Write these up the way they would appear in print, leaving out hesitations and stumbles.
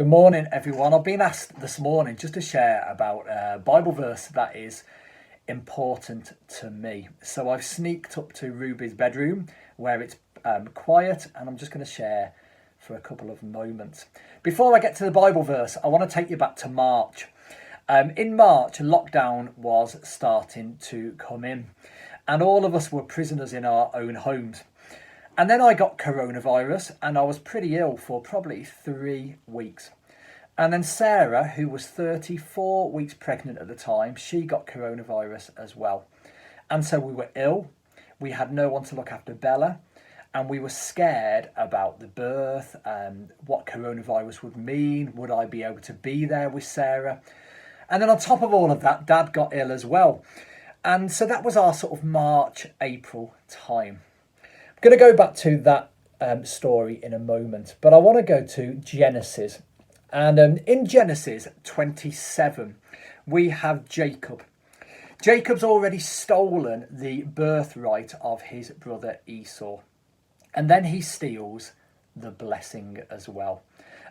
Good morning, everyone. I've been asked this morning just to share about a Bible verse that is important to me. So I've sneaked up to Ruby's bedroom where it's quiet, and I'm just going to share for a couple of moments. Before I get to the Bible verse, I want to take you back to March. In March, lockdown was starting to come in, and all of us were prisoners in our own homes. And then I got coronavirus, and I was pretty ill for probably 3 weeks. And then Sarah, who was 34 weeks pregnant at the time, she got coronavirus as well. And so we were ill. We had no one to look after Bella, and we were scared about the birth, what coronavirus would mean. Would I be able to be there with Sarah? And then on top of all of that, Dad got ill as well. And so that was our sort of March, April time. I'm going to go back to that story in a moment, but I want to go to Genesis. And in Genesis 27, we have Jacob. Jacob's already stolen the birthright of his brother Esau. And then he steals the blessing as well.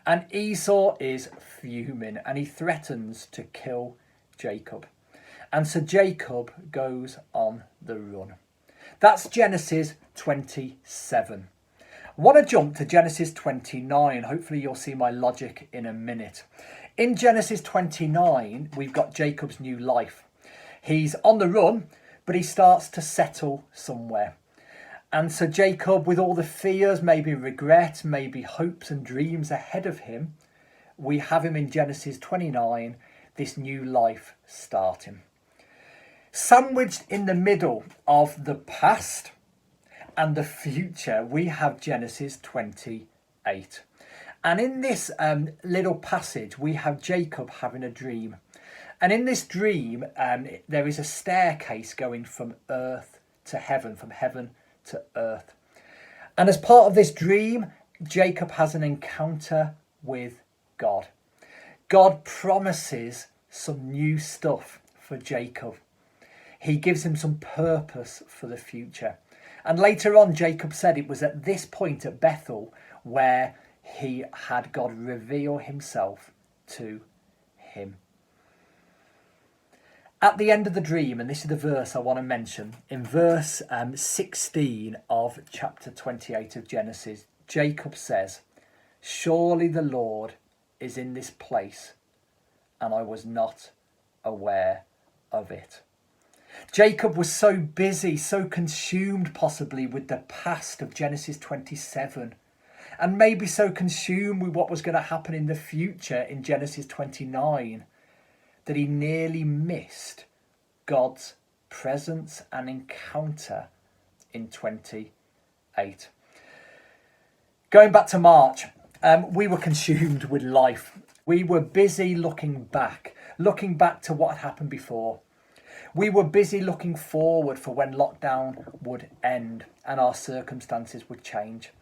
And Esau is fuming, and he threatens to kill Jacob. And so Jacob goes on the run. That's Genesis 27. I want to jump to Genesis 29. Hopefully you'll see my logic in a minute. In Genesis 29, we've got Jacob's new life. He's on the run, but he starts to settle somewhere. And so Jacob, with all the fears, maybe regret, maybe hopes and dreams ahead of him, we have him in Genesis 29, this new life starting. Sandwiched in the middle of the past and the future, we have Genesis 28. And in this little passage, we have Jacob having a dream. And in this dream, there is a staircase going from earth to heaven, from heaven to earth. And as part of this dream, Jacob has an encounter with God. God promises some new stuff for Jacob. He gives him some purpose for the future. And later on, Jacob said it was at this point at Bethel where he had God reveal himself to him. At the end of the dream, and this is the verse I want to mention, in verse 16 of chapter 28 of Genesis, Jacob says, "Surely the Lord is in this place, and I was not aware of it." Jacob was so busy, so consumed possibly with the past of Genesis 27, and maybe so consumed with what was going to happen in the future in Genesis 29, that he nearly missed God's presence and encounter in 28. Going back to March, we were consumed with life. We were busy looking back to what had happened before. We were busy looking forward for when lockdown would end and our circumstances would change.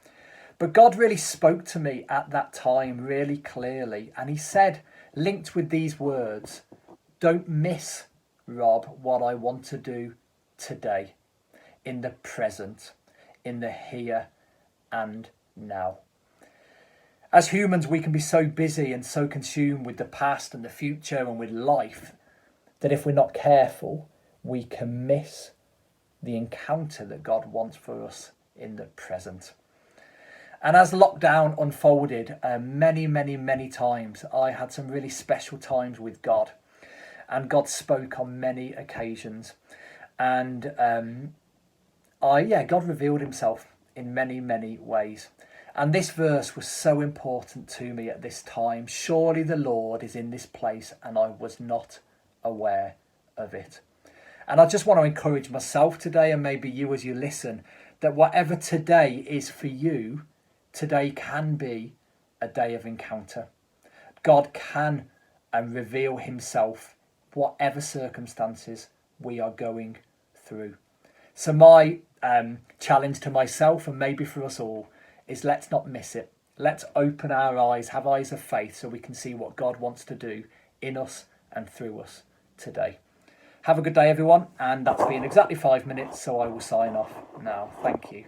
But God really spoke to me at that time really clearly, and he said, linked with these words, "Don't miss, Rob, what I want to do today, in the present, in the here and now." As humans, we can be so busy and so consumed with the past and the future and with life that if we're not careful, we can miss the encounter that God wants for us in the present. And as lockdown unfolded, many times, I had some really special times with God. And God spoke on many occasions. And God revealed himself in many ways. And this verse was so important to me at this time. "Surely the Lord is in this place, and I was not aware of it." And I just want to encourage myself today, and maybe you as you listen, that whatever today is for you, today can be a day of encounter. God can reveal himself whatever circumstances we are going through. So my challenge to myself, and maybe for us all, is let's not miss it. Let's open our eyes, have eyes of faith, so we can see what God wants to do in us and through us today. Have a good day, everyone, and that's been exactly 5 minutes, so I will sign off now. Thank you.